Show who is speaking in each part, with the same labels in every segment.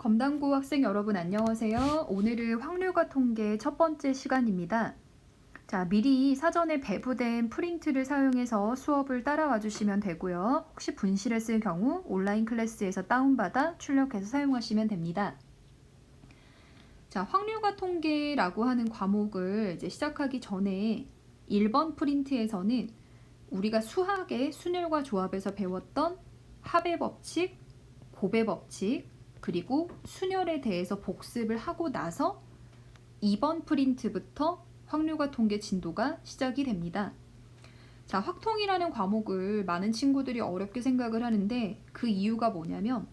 Speaker 1: 검당고 학생 여러분 안녕하세요. 오늘은 확률과 통계 첫 번째 시간입니다. 자, 미리 사전에 배부된 프린트를 사용해서 수업을 따라와 주시면 되고요. 혹시 분실했을 경우 온라인 클래스에서 다운받아 출력해서 사용하시면 됩니다. 자, 확률과 통계라고 하는 과목을 이제 시작하기 전에 1번 프린트에서는 우리가 수학의 순열과 조합에서 배웠던 합의 법칙, 곱의 법칙, 그리고 순열에 대해서 복습을 하고 나서 2번 프린트부터 확률과 통계 진도가 시작이 됩니다. 자, 확통이라는 과목을 많은 친구들이 어렵게 생각을 하는데 그 이유가 뭐냐면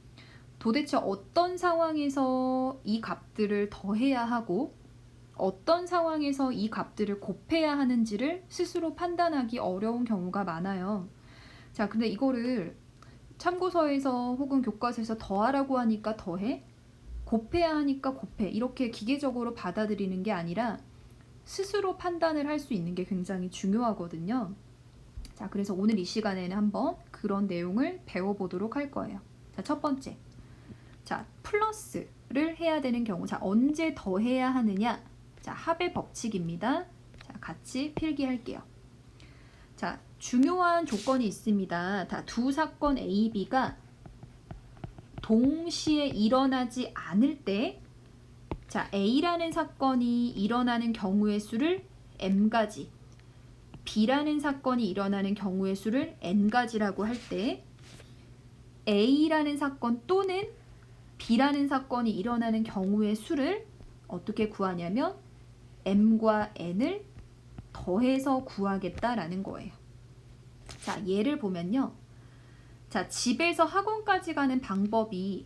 Speaker 1: 도대체 어떤 상황에서 이 값들을 더해야 하고 어떤 상황에서 이 값들을 곱해야 하는지를 스스로 판단하기 어려운 경우가 많아요. 자, 근데 이거를 참고서에서 혹은 교과서에서 더하라고 하니까 더해, 곱해야 하니까 곱해, 이렇게 기계적으로 받아들이는 게 아니라 스스로 판단을 할 수 있는 게 굉장히 중요하거든요. 자, 그래서 오늘 이 시간에는 한번 그런 내용을 배워보도록 할 거예요. 자, 첫 번째. 자, 플러스를 해야 되는 경우. 자, 언제 더해야 하느냐? 자, 합의 법칙입니다. 자, 같이 필기할게요. 자, 중요한 조건이 있습니다. 두 사건 A, B가 동시에 일어나지 않을 때, 자, A라는 사건이 일어나는 경우의 수를 M가지, B라는 사건이 일어나는 경우의 수를 N가지라고 할 때, A라는 사건 또는 B라는 사건이 일어나는 경우의 수를 어떻게 구하냐면 M과 N을 더해서 구하겠다라는 거예요. 자, 예를 보면요. 자, 집에서 학원까지 가는 방법이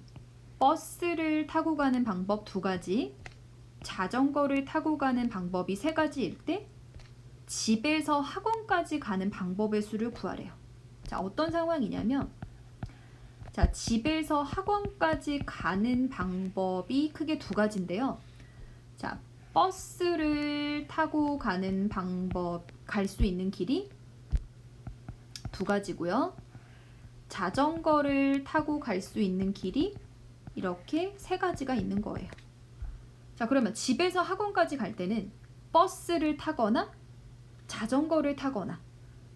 Speaker 1: 버스를 타고 가는 방법 2가지, 자전거를 타고 가는 방법이 3가지일 때 집에서 학원까지 가는 방법의 수를 구하래요. 자, 어떤 상황이냐면 자, 집에서 학원까지 가는 방법이 크게 2가지인데요. 자, 버스를 타고 가는 방법, 갈 수 있는 길이 2가지고요. 자전거를 타고 갈 수 있는 길이 이렇게 3가지가 있는 거예요. 자, 그러면 집에서 학원까지 갈 때는 버스를 타거나 자전거를 타거나,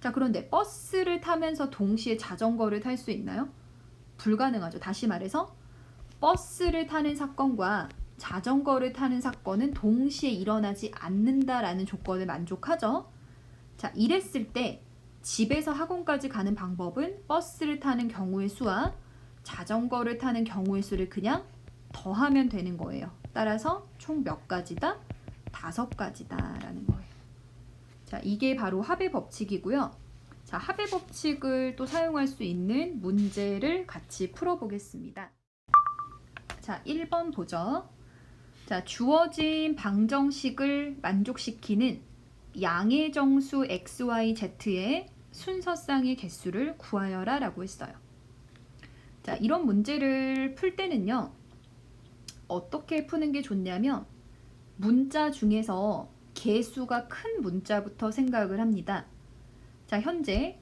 Speaker 1: 자, 그런데 버스를 타면서 동시에 자전거를 탈 수 있나요? 불가능하죠. 다시 말해서 버스를 타는 사건과 자전거를 타는 사건은 동시에 일어나지 않는다라는 조건을 만족하죠. 자, 이랬을 때 집에서 학원까지 가는 방법은 버스를 타는 경우의 수와 자전거를 타는 경우의 수를 그냥 더하면 되는 거예요. 따라서 총 몇 가지다? 5가지다라는 거예요. 자, 이게 바로 합의 법칙이고요. 자, 합의 법칙을 또 사용할 수 있는 문제를 같이 풀어보겠습니다. 자, 1번 보죠. 자, 주어진 방정식을 만족시키는 양의 정수 XYZ의 순서쌍의 개수를 구하여라 라고 했어요. 자, 이런 문제를 풀 때는요, 어떻게 푸는 게 좋냐면 문자 중에서 개수가 큰 문자부터 생각을 합니다. 자, 현재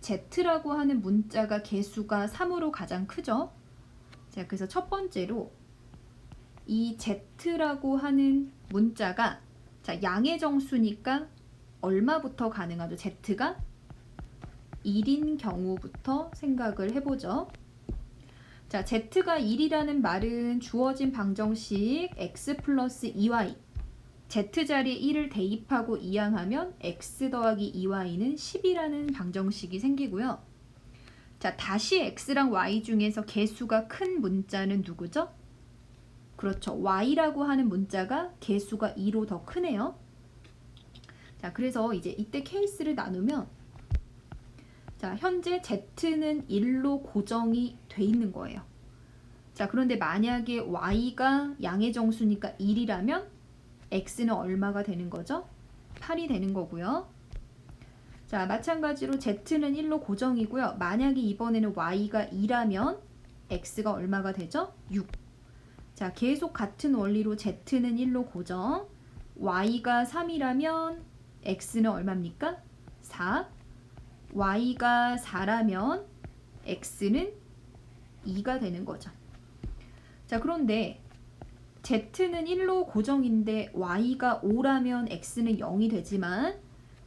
Speaker 1: Z라고 하는 문자가 개수가 3으로 가장 크죠. 자, 그래서 첫 번째로 이 Z라고 하는 문자가 자, 양의 정수니까 얼마부터 가능하죠? Z가 1인 경우부터 생각을 해보죠. 자, Z가 1이라는 말은 주어진 방정식 X 플러스 2Y, Z자리에 1을 대입하고 이항하면 X 더하기 2Y는 10이라는 방정식이 생기고요. 자, 다시 X랑 Y 중에서 개수가 큰 문자는 누구죠? 그렇죠. Y라고 하는 문자가 개수가 2로 더 크네요. 자, 그래서 이제 이때 케이스를 나누면 자, 현재 Z는 1로 고정이 돼 있는 거예요. 자, 그런데 만약에 Y가 양의 정수니까 1이라면 X는 얼마가 되는 거죠? 8이 되는 거고요. 자, 마찬가지로 Z는 1로 고정이고요. 만약에 이번에는 Y가 2라면 X가 얼마가 되죠? 6. 자, 계속 같은 원리로 Z는 1로 고정, Y가 3이라면 X는 얼마입니까? 4. Y가 4라면 X는 2가 되는 거죠. 자, 그런데 z는 1로 고정인데 y가 5라면 x는 0이 되지만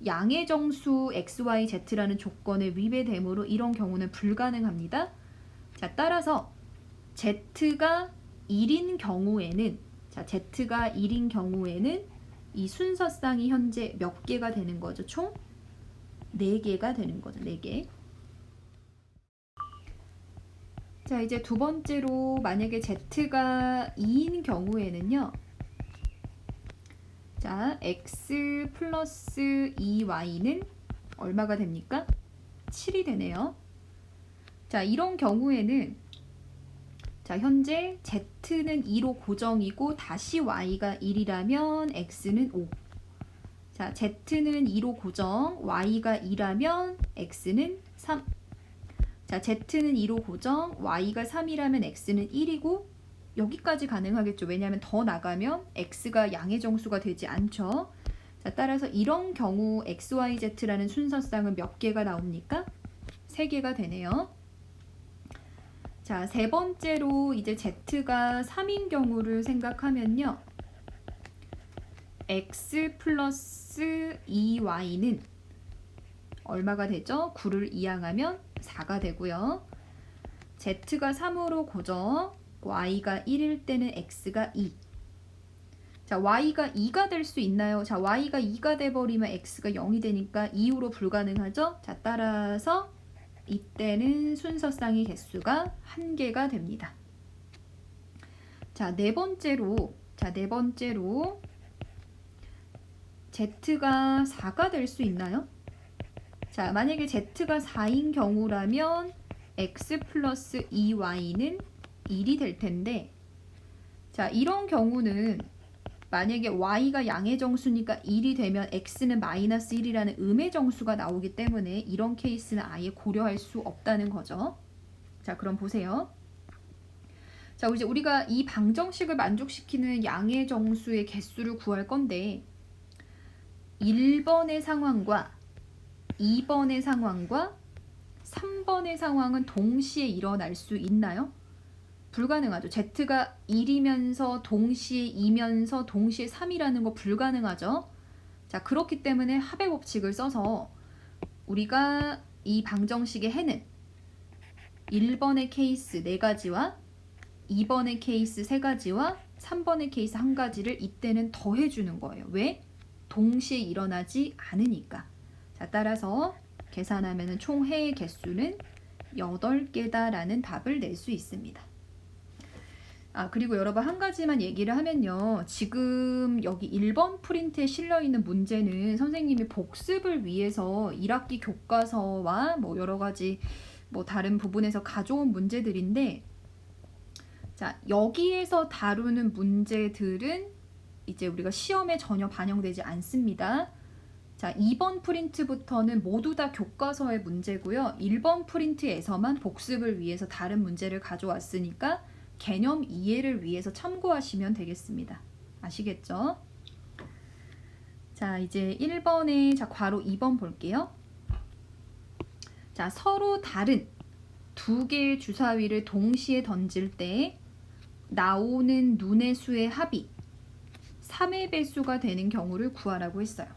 Speaker 1: 양의 정수 xy z라는 조건에 위배되므로 이런 경우는 불가능합니다. 자, 따라서 z가 1인 경우에는 z가 1인 경우에는 이 순서쌍이 현재 몇 개가 되는 거죠? 총 4개가 되는 거죠. 4개. 자, 이제 두 번째로 만약에 z가 2인 경우에는요. 자, x 플러스 2y는 얼마가 됩니까? 7이 되네요. 자, 이런 경우에는 자, 현재 z는 2로 고정이고 다시 y가 1이라면 x는 5. 자, z는 2로 고정, y가 2라면 x는 3. 자, z는 2로 고정, y가 3이라면 x는 1이고 여기까지 가능하겠죠. 왜냐하면 더 나가면 x가 양의 정수가 되지 않죠. 자, 따라서 이런 경우 xyz라는 순서쌍은 몇 개가 나옵니까? 3개가 되네요. 자, 세 번째로 이제 z가 3인 경우를 생각하면요. x 플러스 2y는 얼마가 되죠? 9를 이항하면 4가 되고요. z가 3으로 고정, y가 1일 때는 x가 2. 자, y가 2가 될 수 있나요? 자, y가 2가 돼버리면 x가 0이 되니까 이후로 불가능하죠? 자, 따라서 이때는 순서쌍의 개수가 1개가 됩니다. 자, 네 번째로 z가 4가 될 수 있나요? 자, 만약에 z가 4인 경우라면 x 플러스 2y는 1이 될 텐데, 자, 이런 경우는 만약에 y가 양의 정수니까 1이 되면 x는 마이너스 1이라는 음의 정수가 나오기 때문에 이런 케이스는 아예 고려할 수 없다는 거죠. 자, 그럼 보세요. 자, 이제 우리가 이 방정식을 만족시키는 양의 정수의 개수를 구할 건데 1번의 상황과 2번의 상황과 3번의 상황은 동시에 일어날 수 있나요? 불가능하죠. z가 1이면서 동시에 2면서 동시에 3이라는 거 불가능하죠. 자, 그렇기 때문에 합의 법칙을 써서 우리가 이 방정식의 해는 1번의 케이스 4가지와 2번의 케이스 3가지와 3번의 케이스 1가지를 이때는 더해주는 거예요. 왜? 동시에 일어나지 않으니까. 자, 따라서 계산하면 총 해의 개수는 8개다라는 답을 낼 수 있습니다. 아, 그리고 여러분 한 가지만 얘기를 하면요. 지금 여기 1번 프린트에 실려있는 문제는 선생님이 복습을 위해서 1학기 교과서와 뭐 여러 가지 뭐 다른 부분에서 가져온 문제들인데, 자, 여기에서 다루는 문제들은 이제 우리가 시험에 전혀 반영되지 않습니다. 자, 2번 프린트부터는 모두 다 교과서의 문제고요. 1번 프린트에서만 복습을 위해서 다른 문제를 가져왔으니까 개념 이해를 위해서 참고하시면 되겠습니다. 아시겠죠? 자, 이제 1번에 자, 괄호 2번 볼게요. 자, 서로 다른 두 개의 주사위를 동시에 던질 때 나오는 눈의 수의 합이 3의 배수가 되는 경우를 구하라고 했어요.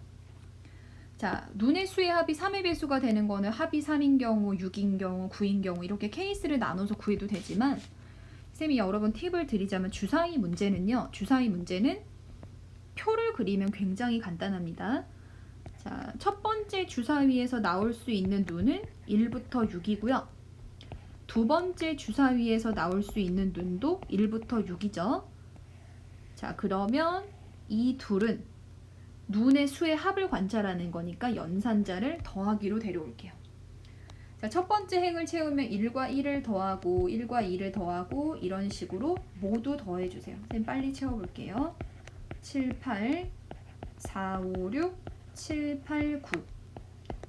Speaker 1: 자, 눈의 수의 합이 3의 배수가 되는 거는 합이 3인 경우, 6인 경우, 9인 경우 이렇게 케이스를 나눠서 구해도 되지만 쌤이 여러분 팁을 드리자면 주사위 문제는 표를 그리면 굉장히 간단합니다. 자, 첫 번째 주사위에서 나올 수 있는 눈은 1부터 6이고요. 두 번째 주사위에서 나올 수 있는 눈도 1부터 6이죠. 자, 그러면 이 둘은 눈의 수의 합을 관찰하는 거니까 연산자를 더하기로 데려올게요. 자, 첫 번째 행을 채우면 1과 1을 더하고 1과 2를 더하고 이런 식으로 모두 더해주세요. 선생님 빨리 채워볼게요. 7, 8, 4, 5, 6, 7, 8, 9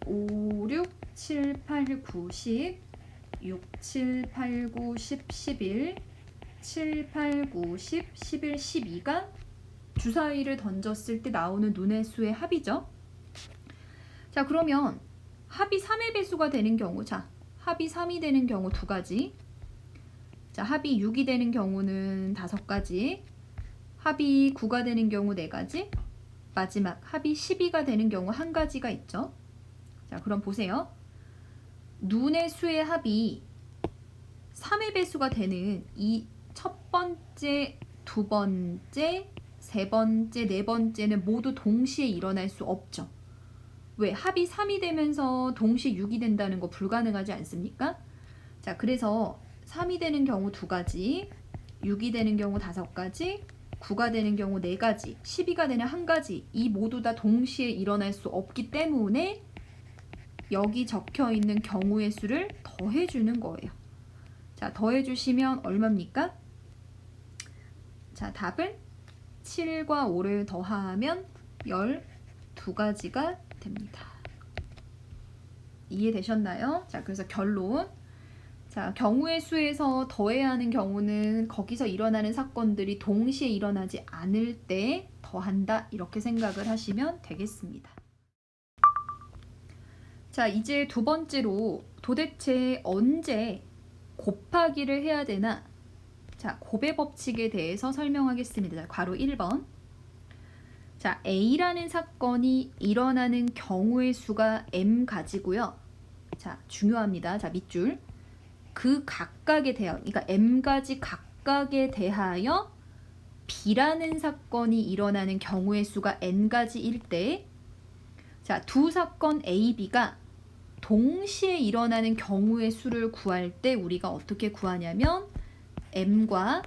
Speaker 1: 5, 6, 7, 8, 9, 10 6, 7, 8, 9, 10, 11 7, 8, 9, 10, 11, 12가 주사위를 던졌을 때 나오는 눈의 수의 합이죠. 자, 그러면 합이 3의 배수가 되는 경우, 자, 합이 3이 되는 경우 두 가지. 자, 합이 6이 되는 경우는 5가지, 합이 9가 되는 경우 4가지, 마지막 합이 12가 되는 경우 1가지가 있죠. 자, 그럼 보세요. 눈의 수의 합이 3의 배수가 되는 이 첫 번째, 두 번째, 세 번째, 네 번째는 모두 동시에 일어날 수 없죠. 왜? 합이 3이 되면서 동시에 6이 된다는 거 불가능하지 않습니까? 자, 그래서 3이 되는 경우 2가지, 6이 되는 경우 5가지, 9가 되는 경우 4가지, 12가 되는 1가지, 이 모두 다 동시에 일어날 수 없기 때문에 여기 적혀 있는 경우의 수를 더해주는 거예요. 자, 더해주시면 얼마입니까? 자, 답은 7과 5를 더하면 12가지가 됩니다. 이해되셨나요? 자, 그래서 결론. 자, 경우의 수에서 더해야 하는 경우는 거기서 일어나는 사건들이 동시에 일어나지 않을 때 더한다, 이렇게 생각을 하시면 되겠습니다. 자, 이제 두 번째로 도대체 언제 곱하기를 해야 되나? 자, 곱의 법칙에 대해서 설명하겠습니다. 자, 괄호 1번. 자, A라는 사건이 일어나는 경우의 수가 m가지고요. 자, 중요합니다. 자, 밑줄. 그 각각에 대하여, 그러니까 m가지 각각에 대하여 B라는 사건이 일어나는 경우의 수가 n가지일 때, 자, 두 사건 A, B가 동시에 일어나는 경우의 수를 구할 때 우리가 어떻게 구하냐면 m과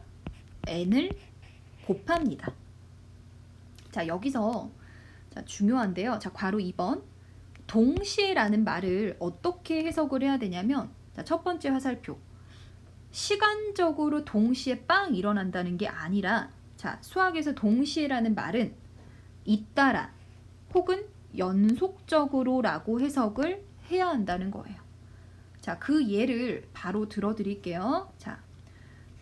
Speaker 1: n을 곱합니다. 자, 여기서 자, 중요한데요. 자, 괄호 2번. 동시에라는 말을 어떻게 해석을 해야 되냐면, 자, 첫 번째 화살표. 시간적으로 동시에 빵 일어난다는 게 아니라, 자, 수학에서 동시에라는 말은 잇따라 혹은 연속적으로 라고 해석을 해야 한다는 거예요. 자, 그 예를 바로 들어드릴게요. 자,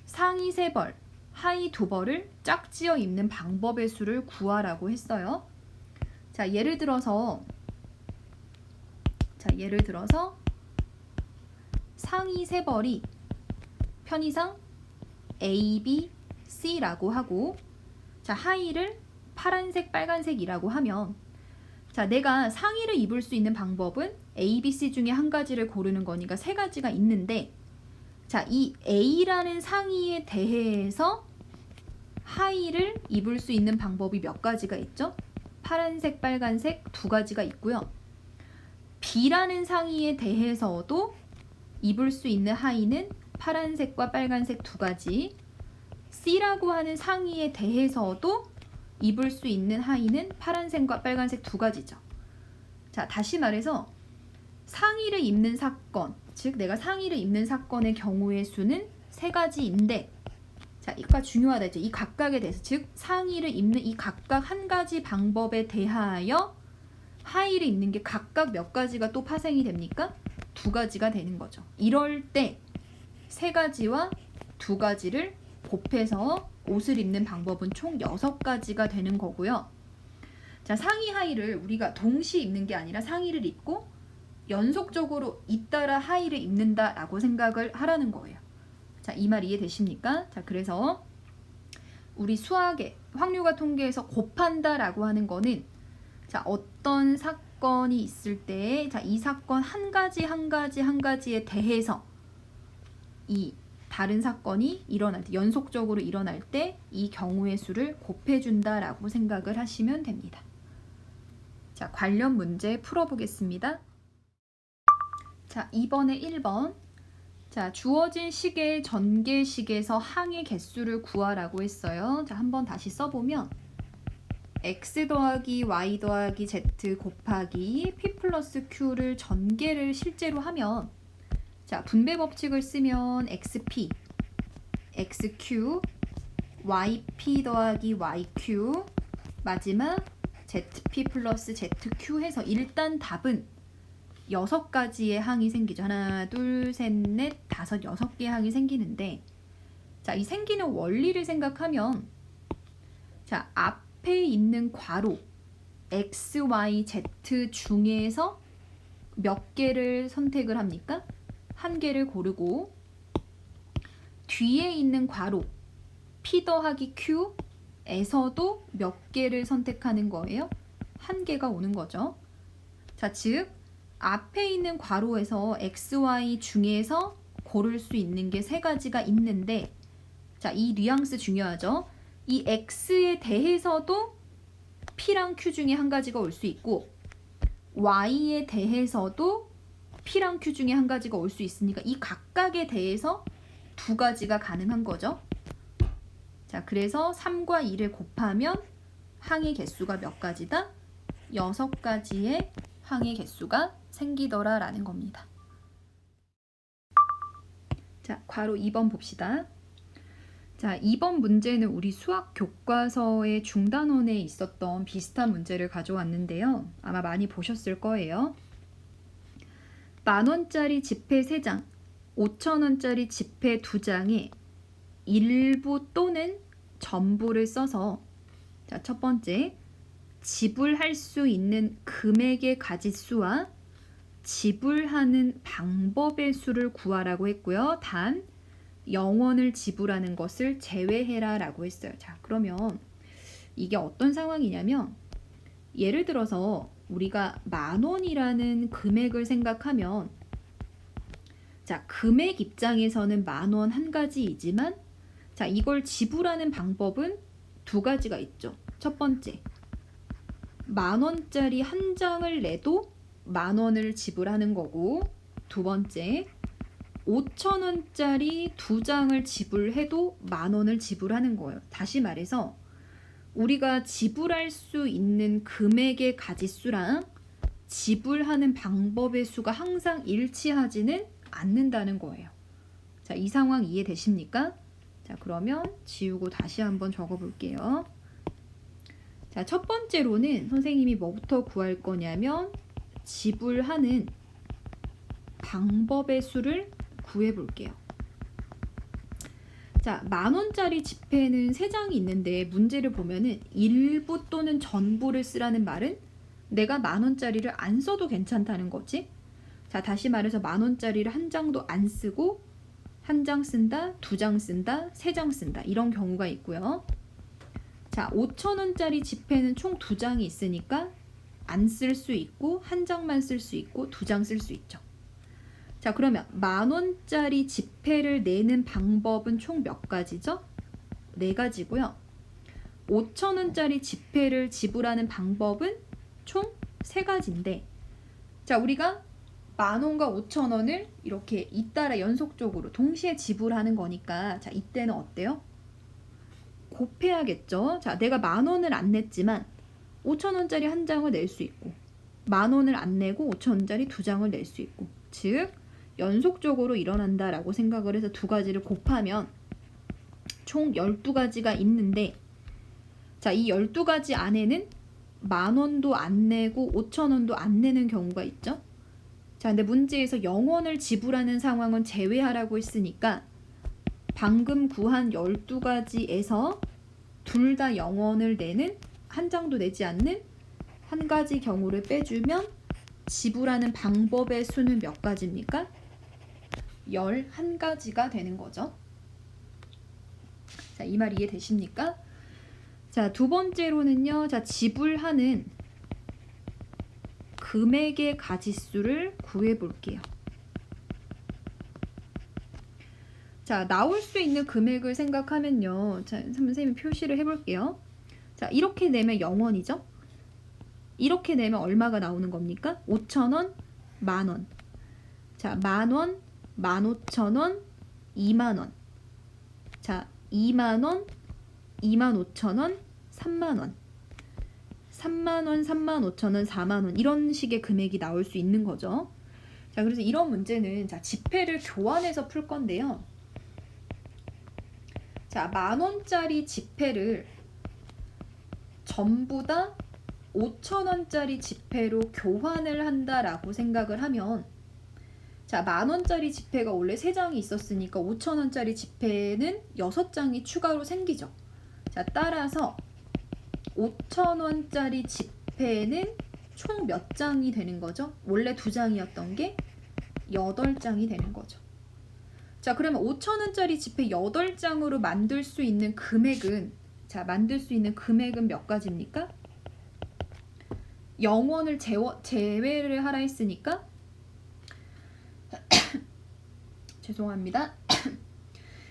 Speaker 1: 상의 3벌, 하의 2벌을 짝지어 입는 방법의 수를 구하라고 했어요. 자, 예를 들어서 상의 3벌이 편의상 A, B, C라고 하고, 자, 하의를 파란색, 빨간색이라고 하면, 자, 내가 상의를 입을 수 있는 방법은 A, B, C 중에 1가지를 고르는 거니까 3가지가 있는데, 자, 이 A라는 상의에 대해서 하의를 입을 수 있는 방법이 몇 가지가 있죠? 파란색, 빨간색 2가지가 있고요. B라는 상의에 대해서도 입을 수 있는 하의는 파란색과 빨간색 2가지, C라고 하는 상의에 대해서도 입을 수 있는 하의는 파란색과 빨간색 2가지죠. 자, 다시 말해서 상의를 입는 사건, 즉 내가 상의를 입는 사건의 경우의 수는 3가지인데, 자, 이거 중요하다 했죠. 이 각각에 대해서, 즉 상의를 입는 이 각각 1가지 방법에 대하여 하의를 입는 게 각각 몇 가지가 또 파생이 됩니까? 2가지가 되는 거죠. 이럴 때 3가지와 2가지를 곱해서 옷을 입는 방법은 총 6가지가 되는 거고요. 자, 상의 하의를 우리가 동시에 입는 게 아니라 상의를 입고 연속적으로 잇따라 하의를 입는다라고 생각을 하라는 거예요. 자, 이 말 이해되십니까? 자, 그래서 우리 수학의 확률과 통계에서 곱한다라고 하는 거는, 자, 어떤 사건이 있을 때, 자, 이 사건 한 가지에 대해서 이 다른 사건이 일어날 때, 연속적으로 일어날 때 이 경우의 수를 곱해준다라고 생각을 하시면 됩니다. 자, 관련 문제 풀어보겠습니다. 자, 이번에 1번. 자, 주어진 시계의 전개식에서 항의 개수를 구하라고 했어요. 자, 한번 다시 써보면 x 더하기 y 더하기 z 곱하기 p 플러스 q를 전개를 실제로 하면, 자, 분배 법칙을 쓰면 xp, xq, yp 더하기 yq, 마지막 zp 플러스 zq 해서 일단 답은 6가지의 항이 생기죠. 하나, 둘, 셋, 넷, 다섯, 6개의 항이 생기는데, 자, 이 생기는 원리를 생각하면, 자, 앞에 있는 괄호 x, y, z 중에서 몇 개를 선택을 합니까? 1개를 고르고, 뒤에 있는 괄호 P 더하기 Q에서도 몇 개를 선택하는 거예요? 한 개가 오는 거죠. 자, 즉 앞에 있는 괄호에서 X, Y 중에서 고를 수 있는 게 세 가지가 있는데, 자, 이 뉘앙스 중요하죠. 이 X에 대해서도 P랑 Q 중에 한 가지가 올 수 있고, Y에 대해서도 P랑 Q 중에 한 가지가 올 수 있으니까 이 각각에 대해서 두 가지가 가능한 거죠. 자, 그래서 3과 2를 곱하면 항의 개수가 몇 가지다? 6가지의 항의 개수가 생기더라 라는 겁니다. 자, 괄호 2번 봅시다. 자, 2번 문제는 우리 수학 교과서의 중단원에 있었던 비슷한 문제를 가져왔는데요. 아마 많이 보셨을 거예요. 10,000원짜리 지폐 3장, 5,000원짜리 지폐 2장에 일부 또는 전부를 써서, 자, 첫 번째, 지불할 수 있는 금액의 가짓수와 지불하는 방법의 수를 구하라고 했고요. 단 0원을 지불하는 것을 제외해라 라고 했어요. 자, 그러면 이게 어떤 상황이냐면, 예를 들어서 우리가 10,000원이라는 금액을 생각하면, 자, 금액 입장에서는 10,000원 한 가지이지만, 자, 이걸 지불하는 방법은 두 가지가 있죠. 첫 번째, 10,000원짜리 한 장을 내도 10,000원을 지불하는 거고, 두 번째, 5,000원짜리 2장을 지불해도 10,000원을 지불하는 거예요. 다시 말해서 우리가 지불할 수 있는 금액의 가짓수랑 지불하는 방법의 수가 항상 일치하지는 않는다는 거예요. 자, 이 상황 이해되십니까? 자, 그러면 지우고 다시 한번 적어볼게요. 자, 첫 번째로는 선생님이 뭐부터 구할 거냐면 지불하는 방법의 수를 구해볼게요. 자, 10,000원짜리 지폐는 3장이 있는데 문제를 보면은 일부 또는 전부를 쓰라는 말은 내가 10,000원짜리를 안 써도 괜찮다는 거지. 자, 다시 말해서 10,000원짜리를 한 장도 안 쓰고 한 장 쓴다, 2장 쓴다, 3장 쓴다, 이런 경우가 있고요. 자, 5,000원짜리 지폐는 총 2장이 있으니까 안 쓸 수 있고 한 장만 쓸 수 있고 2장 쓸 수 있죠. 자, 그러면 10,000원짜리 지폐를 내는 방법은 총 몇 가지죠? 4가지고요. 5,000원짜리 지폐를 지불하는 방법은 총 3가지인데, 자, 우리가 10,000원과 5,000원을 이렇게 잇따라 연속적으로 동시에 지불하는 거니까, 자, 이때는 어때요? 곱해야겠죠. 자, 내가 10,000원을 안 냈지만 5,000원짜리 한 장을 낼 수 있고, 10,000원을 안 내고 5,000원짜리 2장을 낼 수 있고, 즉 연속적으로 일어난다라고 생각을 해서 두 가지를 곱하면 총 12가지가 있는데, 자, 이 12가지 안에는 10,000원도 안 내고 5,000원도 안 내는 경우가 있죠. 자, 근데 문제에서 0원을 지불하는 상황은 제외하라고 했으니까 방금 구한 12가지에서 둘 다 0원을 내는, 한 장도 내지 않는 한 가지 경우를 빼주면 지불하는 방법의 수는 몇 가지입니까? 11가지가 되는 거죠. 자, 이 말 이해되십니까? 자, 두 번째로는요. 자, 지불하는 금액의 가짓수를 구해 볼게요. 자, 나올 수 있는 금액을 생각하면요. 자, 선생님이 표시를 해볼게요. 자, 이렇게 내면 0원이죠. 이렇게 내면 얼마가 나오는 겁니까? 5,000원, 만원. 자, 만원, 15,000원, 2만원. 자, 2만원, 25,000원, 3만원. 3만원, 35,000원, 4만원, 이런 식의 금액이 나올 수 있는 거죠. 자, 그래서 이런 문제는, 자, 지폐를 교환해서 풀 건데요. 자, 10,000원짜리 지폐를 전부 다 5,000원짜리 지폐로 교환을 한다라고 생각을 하면, 자, 10,000원짜리 지폐가 원래 3장이 있었으니까 5,000원짜리 지폐는 6장이 추가로 생기죠. 자, 따라서 5,000원짜리 지폐는 총 몇 장이 되는 거죠? 원래 2장이었던 게 8장이 되는 거죠. 자, 자, 그러면 5,000원짜리 지폐 8장으로 만들 수 있는 금액은, 자, 만들 수 있는 금액은 몇 가지입니까? 0원을 제외를 하라 했으니까 죄송합니다.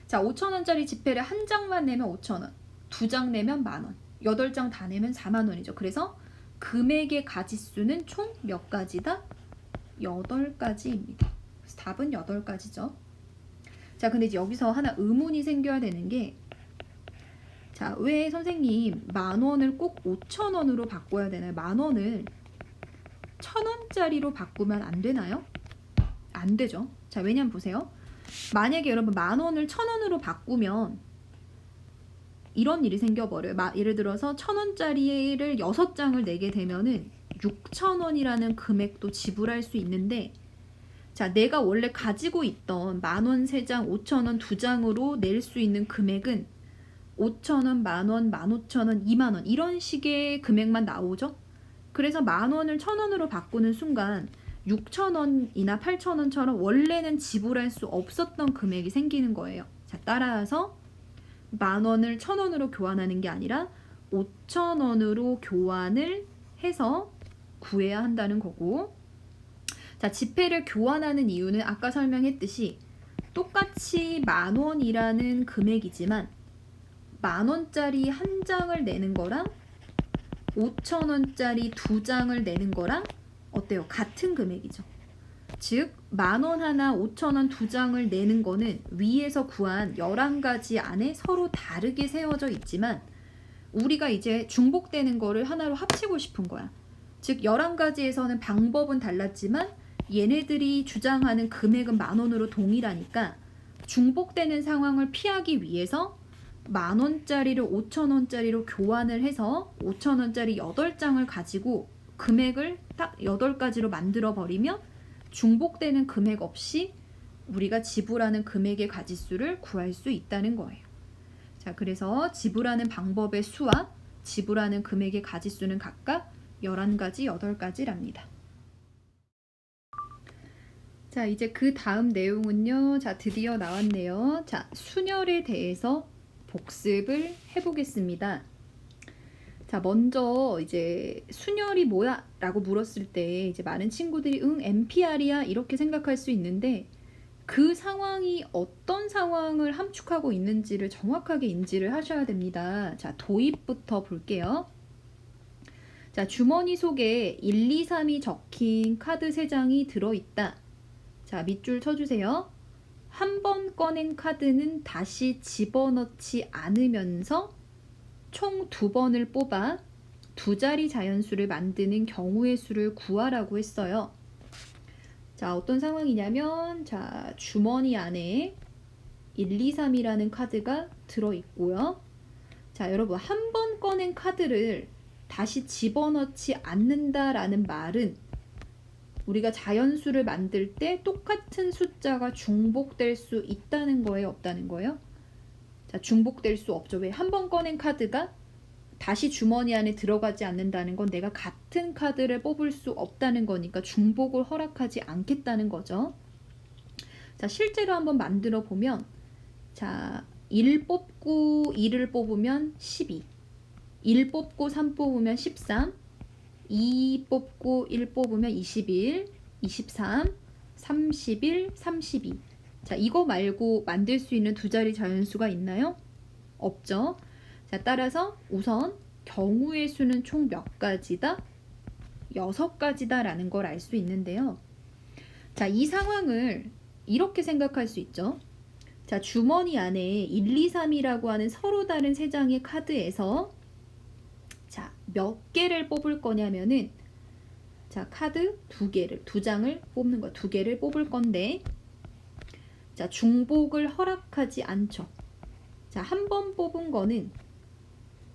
Speaker 1: 자, 5,000원짜리 지폐를 한 장만 내면 5,000원, 2장 내면 만원, 8장 다 내면 4만원이죠. 그래서 금액의 가지수는 총 몇 가지다? 8가지입니다. 그래서 답은 8가지죠. 자, 근데 이제 여기서 하나 의문이 생겨야 되는 게, 자, 왜 선생님 만원을 꼭 5,000원으로 바꿔야 되나요? 만원을 1,000원짜리로 바꾸면 안 되나요? 안 되죠. 자, 왜냐면 보세요. 만약에 여러분 만원을 1,000원으로 바꾸면 이런 일이 생겨버려요. 예를 들어서 1,000원짜리를 6장을 내게 되면은 6,000원이라는 금액도 지불할 수 있는데, 자, 내가 원래 가지고 있던 만원 3장, 5,000원 2장으로 낼 수 있는 금액은 5,000원, 만원, 15,000원, 2만원 이런 식의 금액만 나오죠. 그래서 만원을 1,000원으로 바꾸는 순간 6,000원이나 8,000원처럼 원래는 지불할 수 없었던 금액이 생기는 거예요. 자, 따라서 만원을 1,000원으로 교환하는 게 아니라 5,000원으로 교환을 해서 구해야 한다는 거고, 자, 지폐를 교환하는 이유는 아까 설명했듯이 똑같이 만원이라는 금액이지만 만원짜리 한 장을 내는 거랑 5,000원짜리 2장을 내는 거랑 어때요? 같은 금액이죠. 즉 만원 하나 5,000원 2장을 내는 거는 위에서 구한 11가지 안에 서로 다르게 세워져 있지만 우리가 이제 중복되는 거를 하나로 합치고 싶은 거야. 즉 11가지에서는 방법은 달랐지만 얘네들이 주장하는 금액은 만원으로 동일하니까 중복되는 상황을 피하기 위해서 만원짜리를 5,000원짜리로 교환을 해서 5,000원짜리 8장을 가지고 금액을 딱 8가지로 만들어 버리면 중복되는 금액 없이 우리가 지불하는 금액의 가지수를 구할 수 있다는 거예요. 자, 그래서 지불하는 방법의 수와 지불하는 금액의 가지수는 각각 11가지, 8가지랍니다. 자, 이제 그 다음 내용은요. 자, 드디어 나왔네요. 자, 순열에 대해서 복습을 해보겠습니다. 자, 먼저 이제 순열이 뭐야? 라고 물었을 때 이제 많은 친구들이 NPR이야 이렇게 생각할 수 있는데 그 상황이 어떤 상황을 함축하고 있는지를 정확하게 인지를 하셔야 됩니다. 자, 도입부터 볼게요. 자, 주머니 속에 1, 2, 3이 적힌 카드 3장이 들어있다. 자, 밑줄 쳐주세요. 한 번 꺼낸 카드는 다시 집어넣지 않으면서 총 2번을 뽑아 2자리 자연수를 만드는 경우의 수를 구하라고 했어요. 자, 어떤 상황이냐면, 자, 주머니 안에 1, 2, 3이라는 카드가 들어있고요. 자, 여러분, 한 번 꺼낸 카드를 다시 집어넣지 않는다라는 말은 우리가 자연수를 만들 때 똑같은 숫자가 중복될 수 있다는 거예요, 없다는 거예요? 자, 중복될 수 없죠. 왜? 한 번 꺼낸 카드가 다시 주머니 안에 들어가지 않는다는 건 내가 같은 카드를 뽑을 수 없다는 거니까 중복을 허락하지 않겠다는 거죠. 자, 실제로 한번 만들어 보면, 자, 1 뽑고 2를 뽑으면 12, 1 뽑고 3 뽑으면 13, 2 뽑고 1 뽑으면 21, 23, 31, 32. 자, 이거 말고 만들 수 있는 2자리 자연수가 있나요? 없죠. 자, 따라서 우선 경우의 수는 총 몇 가지다? 6가지다 라는 걸 알 수 있는데요. 자, 이 상황을 이렇게 생각할 수 있죠. 자, 주머니 안에 1, 2, 3이라고 하는 서로 다른 3장의 카드에서 자, 몇 개를 뽑을 거냐면은 자, 카드 2개를, 2장을 뽑는 거, 2개를 뽑을 건데 자, 중복을 허락하지 않죠. 자, 한 번 뽑은 거는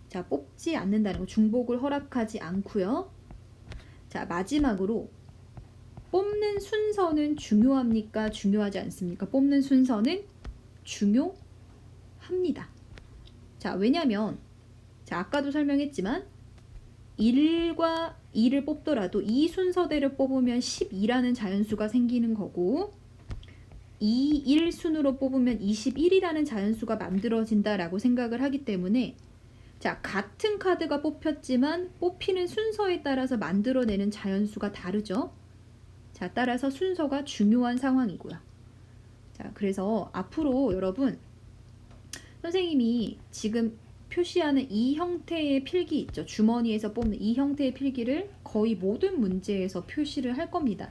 Speaker 1: 자, 뽑지 않는다는 거, 중복을 허락하지 않고요. 자, 마지막으로 뽑는 순서는 중요합니까? 중요하지 않습니까? 뽑는 순서는 중요합니다. 자, 왜냐면 자, 아까도 설명했지만 1과 2를 뽑더라도 이 순서대로 뽑으면 12라는 자연수가 생기는 거고 21순으로 뽑으면 21이라는 자연수가 만들어진다라고 생각을 하기 때문에 자, 같은 카드가 뽑혔지만 뽑히는 순서에 따라서 만들어내는 자연수가 다르죠. 자, 따라서 순서가 중요한 상황이고요. 자, 그래서 앞으로 여러분 선생님이 지금 표시하는 이 형태의 필기 있죠. 주머니에서 뽑는 이 형태의 필기를 거의 모든 문제에서 표시를 할 겁니다.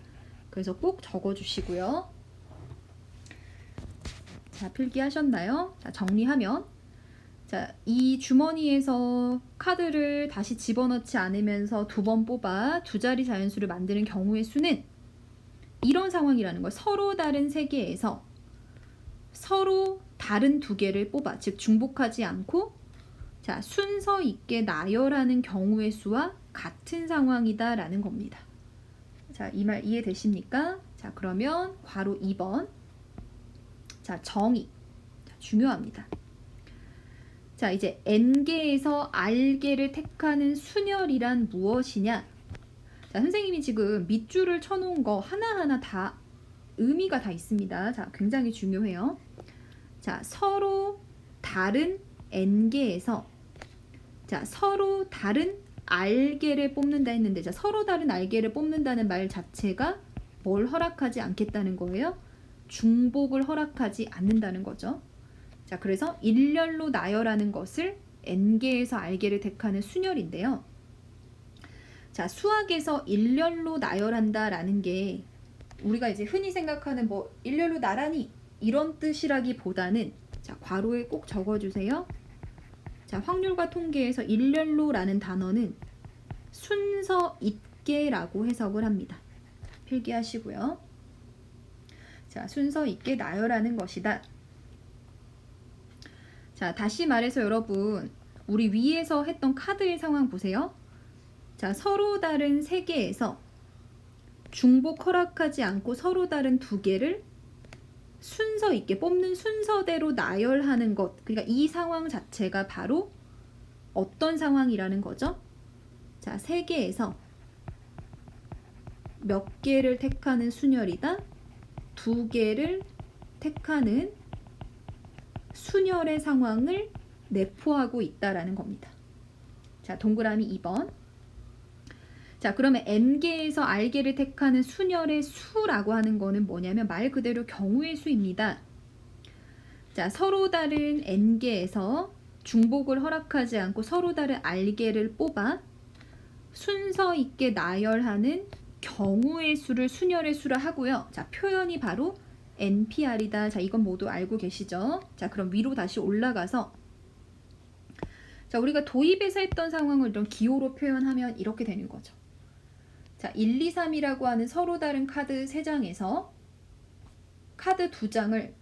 Speaker 1: 그래서 꼭 적어주시고요. 자, 필기하셨나요? 자, 정리하면 자, 이 주머니에서 카드를 다시 집어넣지 않으면서 두 번 뽑아 두 자리 자연수를 만드는 경우의 수는 이런 상황이라는 거예요. 서로 다른 세 개에서 서로 다른 두 개를 뽑아, 즉 중복하지 않고 자, 순서 있게 나열하는 경우의 수와 같은 상황이다라는 겁니다. 자, 이 말 이해되십니까? 자, 그러면 괄호 2번. 자, 정의. 자, 중요합니다. 자, 이제 N개에서 R개를 택하는 순열이란 무엇이냐? 자, 선생님이 지금 밑줄을 쳐놓은 거 하나하나 다 의미가 다 있습니다. 자, 굉장히 중요해요. 자, 서로 다른 N개에서 자, 서로 다른 R개를 뽑는다 했는데 자, 서로 다른 R개를 뽑는다는 말 자체가 뭘 허락하지 않겠다는 거예요? 중복을 허락하지 않는다는 거죠. 자, 그래서 일렬로 나열하는 것을 N개에서 R개를 택하는 순열인데요. 자, 수학에서 일렬로 나열한다라는 게 우리가 이제 흔히 생각하는 뭐 일렬로 나란히 이런 뜻이라기보다는 자, 괄호에 꼭 적어주세요. 자, 확률과 통계에서 일렬로라는 단어는 순서 있게라고 해석을 합니다. 필기하시고요. 자, 순서 있게 나열하는 것이다. 자, 다시 말해서 여러분 우리 위에서 했던 카드의 상황 보세요. 자, 서로 다른 세 개에서 중복 허락하지 않고 서로 다른 두 개를 순서 있게 뽑는 순서대로 나열하는 것. 그러니까 이 상황 자체가 바로 어떤 상황이라는 거죠? 자, 세 개에서 몇 개를 택하는 순열이다. 두 개를 택하는 순열의 상황을 내포하고 있다라는 겁니다. 자, 동그라미 2번. 자, 그러면 N개에서 R개를 택하는 순열의 수라고 하는 거는 뭐냐면 말 그대로 경우의 수입니다. 자, 서로 다른 N개에서 중복을 허락하지 않고 서로 다른 R개를 뽑아 순서 있게 나열하는 경우의 수를 순열의 수라 하고요. 자, 표현이 바로 NPR이다. 자, 이건 모두 알고 계시죠? 자, 그럼 위로 다시 올라가서 자, 우리가 도입에서 했던 상황을 이런 기호로 표현하면 이렇게 되는 거죠. 자, 1, 2, 3이라고 하는 서로 다른 카드 3장에서 카드 2장을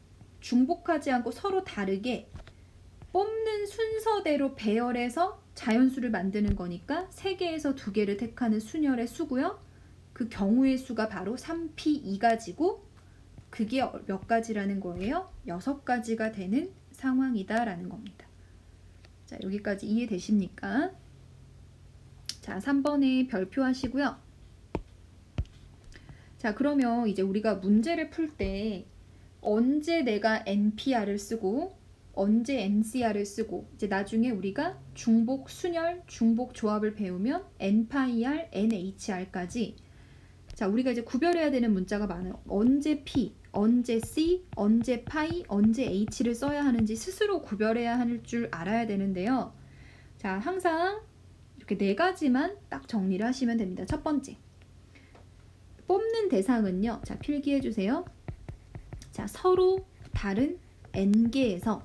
Speaker 1: 중복하지 않고 서로 다르게 뽑는 순서대로 배열해서 자연수를 만드는 거니까 3개에서 2개를 택하는 순열의 수고요. 그 경우의 수가 바로 3P2가지고 그게 몇 가지라는 거예요? 6가지가 되는 상황이다라는 겁니다. 자, 여기까지 이해되십니까? 자, 3번에 별표 하시고요. 자, 그러면 이제 우리가 문제를 풀 때 언제 내가 NPR을 쓰고 언제 NCR을 쓰고 이제 나중에 우리가 중복 순열, 중복 조합을 배우면 NPR, NHR까지 자, 우리가 이제 구별해야 되는 문자가 많아요. 언제 P, 언제 C, 언제 파이, 언제 H를 써야 하는지 스스로 구별해야 할 줄 알아야 되는데요. 자, 항상 이렇게 4가지만 딱 정리를 하시면 됩니다. 첫 번째. 뽑는 대상은요. 자, 필기해 주세요. 자, 서로 다른 N개에서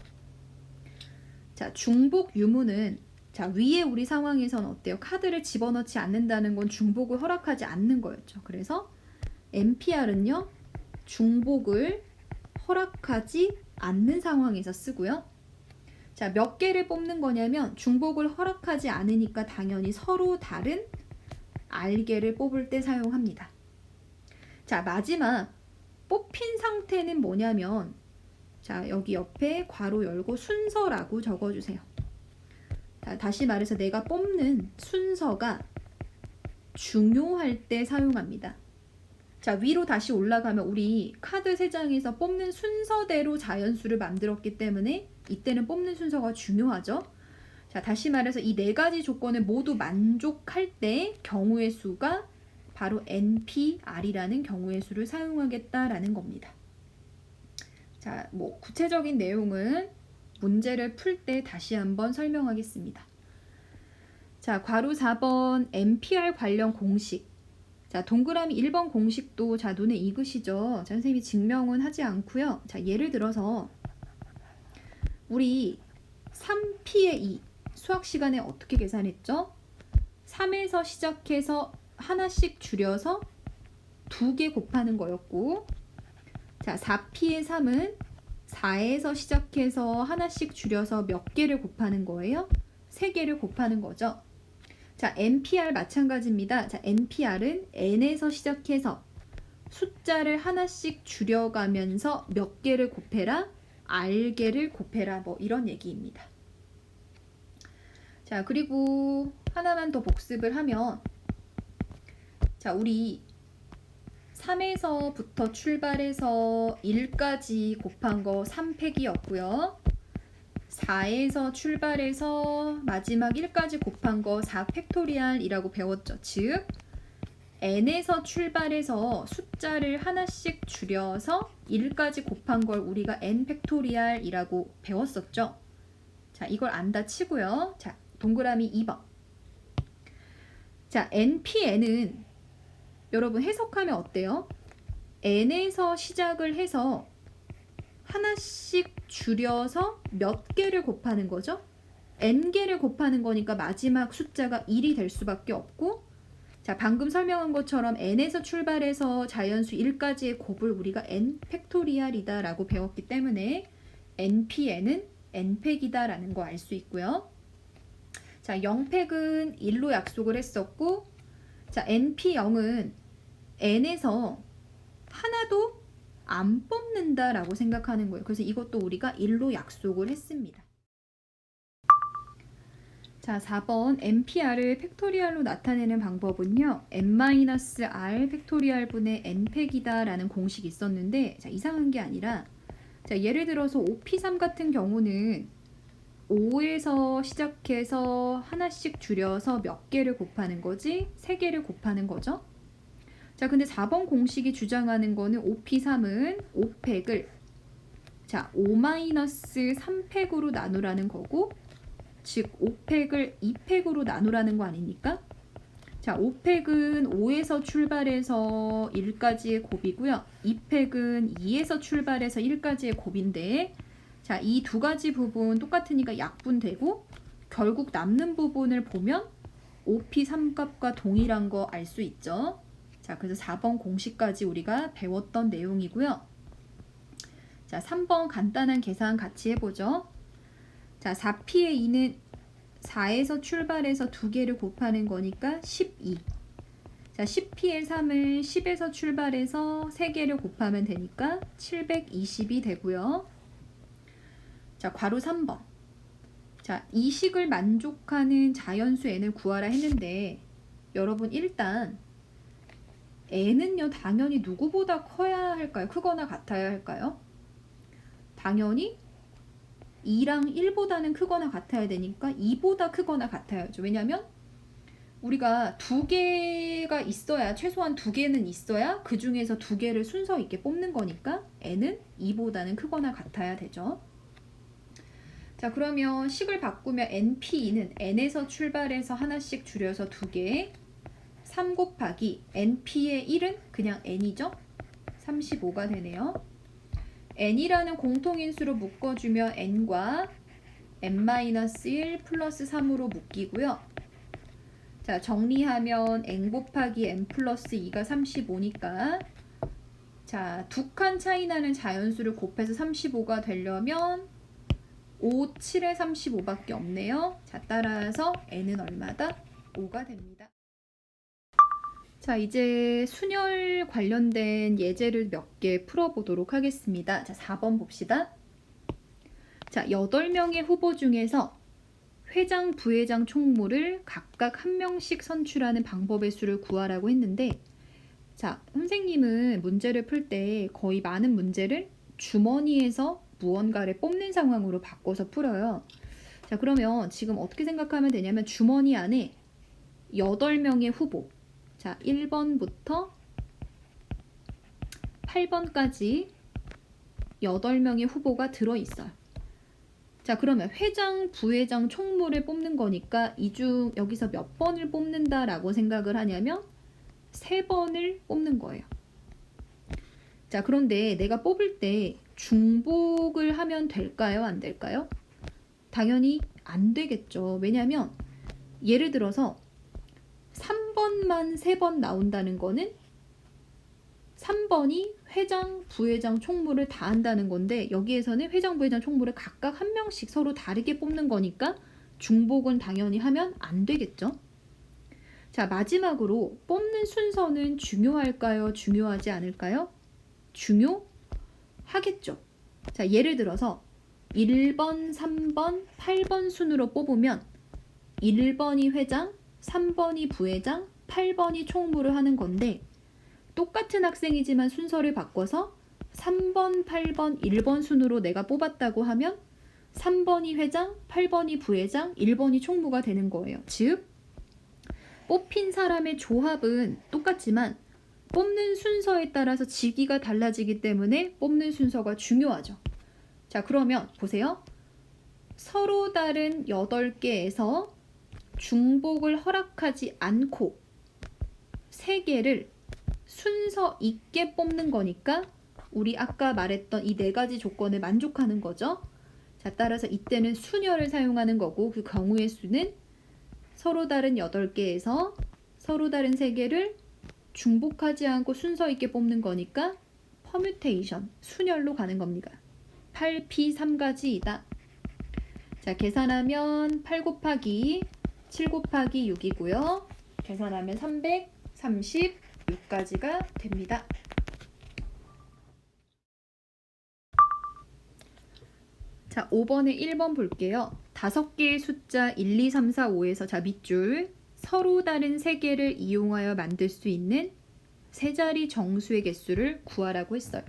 Speaker 1: 자, 중복 유무는 자, 위에 우리 상황에서는 어때요? 카드를 집어넣지 않는다는 건 중복을 허락하지 않는 거였죠. 그래서 NPR은요. 중복을 허락하지 않는 상황에서 쓰고요. 자, 몇 개를 뽑는 거냐면 중복을 허락하지 않으니까 당연히 서로 다른 R개를 뽑을 때 사용합니다. 자, 마지막 뽑힌 상태는 뭐냐면 자, 여기 옆에 괄호 열고 순서라고 적어주세요. 자, 다시 말해서 내가 뽑는 순서가 중요할 때 사용합니다. 자, 위로 다시 올라가면 우리 카드 3장에서 뽑는 순서대로 자연수를 만들었기 때문에 이때는 뽑는 순서가 중요하죠. 자, 다시 말해서 이 4가지 조건을 모두 만족할 때 경우의 수가 바로 NPR이라는 경우의 수를 사용하겠다라는 겁니다. 자, 뭐 구체적인 내용은 문제를 풀 때 다시 한번 설명하겠습니다. 자, 괄호 4번 NPR 관련 공식. 자, 동그라미 1번 공식도 자, 눈에 익으시죠? 자, 선생님이 증명은 하지 않고요. 자, 예를 들어서 우리 3p의 2 수학 시간에 어떻게 계산했죠? 3에서 시작해서 하나씩 줄여서 2개 곱하는 거였고, 자, 4p의 3은 4에서 시작해서 하나씩 줄여서 몇 개를 곱하는 거예요? 3개를 곱하는 거죠. 자, NPR 마찬가지입니다. 자, NPR은 N에서 시작해서 숫자를 하나씩 줄여가면서 몇 개를 곱해라? R개를 곱해라. 뭐 이런 얘기입니다. 자, 그리고 하나만 더 복습을 하면, 자, 우리 3에서부터 출발해서 1까지 곱한 거 3팩이었고요. 4에서 출발해서 마지막 1까지 곱한 거 4팩토리알이라고 배웠죠. 즉 n에서 출발해서 숫자를 하나씩 줄여서 1까지 곱한 걸 우리가 n팩토리알이라고 배웠었죠. 자, 이걸 안다 치고요. 자, 동그라미 2번. 자, npn은 여러분 해석하면 어때요? n에서 시작을 해서 하나씩 줄여서 몇 개를 곱하는 거죠? n개를 곱하는 거니까 마지막 숫자가 1이 될 수밖에 없고, 자, 방금 설명한 것처럼 n에서 출발해서 자연수 1까지의 곱을 우리가 n 팩토리알이다 라고 배웠기 때문에 npn은 n팩이다 라는 거 알 수 있고요. 자, 0팩은 1로 약속을 했었고, 자, np0은 n에서 하나도 안 뽑는다 라고 생각하는 거예요. 그래서 이것도 우리가 1로 약속을 했습니다. 자, 4번 NPR을 팩토리알로 나타내는 방법은요, n-r 팩토리알 분의 n팩이다 라는 공식이 있었는데, 자, 이상한 게 아니라, 자, 예를 들어서 5p3 같은 경우는 5에서 시작해서 하나씩 줄여서 몇 개를 곱하는 거지? 3개를 곱하는 거죠. 자, 근데 4번 공식이 주장하는 거는 5p3은 5팩을 자, 5-3팩으로 나누라는 거고, 즉 5팩을 2팩으로 나누라는 거 아닙니까? 자, 5팩은 5에서 출발해서 1까지의 곱이고요. 2팩은 2에서 출발해서 1까지의 곱인데, 자, 이 두 가지 부분 똑같으니까 약분되고, 결국 남는 부분을 보면 5p3 값과 동일한 거 알 수 있죠. 자, 그래서 4번 공식까지 우리가 배웠던 내용이고요. 자, 3번 간단한 계산 같이 해보죠. 자, 4p의 2는 4에서 출발해서 2개를 곱하는 거니까 12. 자, 10p의 3은 10에서 출발해서 3개를 곱하면 되니까 720이 되고요. 자, 괄호 3번. 자, 이 식을 만족하는 자연수 n을 구하라 했는데, 여러분 일단 n은요, 당연히 누구보다 커야 할까요? 크거나 같아야 할까요? 당연히 2랑 1보다는 크거나 같아야 되니까 2보다 크거나 같아야죠. 왜냐면 우리가 2개가 있어야, 최소한 2개는 있어야 그 중에서 2개를 순서 있게 뽑는 거니까 n은 2보다는 크거나 같아야 되죠. 자, 그러면 식을 바꾸면 np2는 n에서 출발해서 하나씩 줄여서 2개, 3 곱하기 np의 1은 그냥 n이죠. 35가 되네요. n이라는 공통인수로 묶어주면 n과 n-1 플러스 3으로 묶이고요. 자, 정리하면 n 곱하기 n 플러스 2가 35니까, 자, 두 칸 차이 나는 자연수를 곱해서 35가 되려면 5, 7에 35밖에 없네요. 자, 따라서 n은 얼마다? 5가 됩니다. 자, 이제 순열 관련된 예제를 몇 개 풀어보도록 하겠습니다. 자, 4번 봅시다. 자, 8명의 후보 중에서 회장, 부회장 총무를 각각 한 명씩 선출하는 방법의 수를 구하라고 했는데, 자, 선생님은 문제를 풀 때 거의 많은 문제를 주머니에서 무언가를 뽑는 상황으로 바꿔서 풀어요. 자, 그러면 지금 어떻게 생각하면 되냐면 주머니 안에 8명의 후보, 자, 1번부터 8번까지 8명의 후보가 들어있어요. 자, 그러면 회장, 부회장, 총무를 뽑는 거니까 이 중 여기서 몇 번을 뽑는다라고 생각을 하냐면 3번을 뽑는 거예요. 자, 그런데 내가 뽑을 때 중복을 하면 될까요? 안 될까요? 당연히 안 되겠죠. 왜냐면 예를 들어서 3번만 3번 나온다는 거는 3번이 회장, 부회장, 총무를 다 한다는 건데 여기에서는 회장, 부회장, 총무를 각각 한 명씩 서로 다르게 뽑는 거니까 중복은 당연히 하면 안 되겠죠. 자, 마지막으로 뽑는 순서는 중요할까요? 중요하지 않을까요? 중요하겠죠. 자, 예를 들어서 1번, 3번, 8번 순으로 뽑으면 1번이 회장, 3번이 부회장, 8번이 총무를 하는 건데 똑같은 학생이지만 순서를 바꿔서 3번, 8번, 1번 순으로 내가 뽑았다고 하면 3번이 회장, 8번이 부회장, 1번이 총무가 되는 거예요. 즉, 뽑힌 사람의 조합은 똑같지만 뽑는 순서에 따라서 직위가 달라지기 때문에 뽑는 순서가 중요하죠. 자, 그러면 보세요. 서로 다른 8개에서 중복을 허락하지 않고 3개를 순서 있게 뽑는 거니까 우리 아까 말했던 이 4가지 조건을 만족하는 거죠. 자, 따라서 이때는 수녀를 사용하는 거고 그 경우의 수는 서로 다른 8개에서 서로 다른 3개를 중복하지 않고 순서 있게 뽑는 거니까 퍼뮤테이션, 순열로 가는 겁니다. 8P 3가지이다. 자, 계산하면 8 곱하기 7 곱하기 6이고요. 계산하면 336가지가 됩니다. 자, 5번에 1번 볼게요. 5개의 숫자 1, 2, 3, 4, 5에서 자, 밑줄 서로 다른 3개를 이용하여 만들 수 있는 세 자리 정수의 개수를 구하라고 했어요.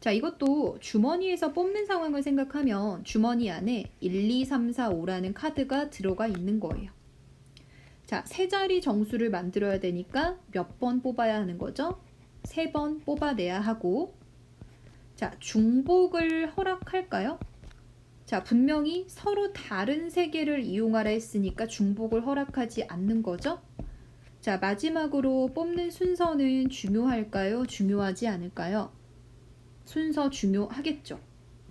Speaker 1: 자, 이것도 주머니에서 뽑는 상황을 생각하면 주머니 안에 1, 2, 3, 4, 5라는 카드가 들어가 있는 거예요. 자, 세 자리 정수를 만들어야 되니까 몇 번 뽑아야 하는 거죠? 3번 뽑아내야 하고, 자, 중복을 허락할까요? 자, 분명히 서로 다른 3개를 이용하라 했으니까 중복을 허락하지 않는 거죠? 자, 마지막으로 뽑는 순서는 중요할까요? 중요하지 않을까요? 순서 중요하겠죠.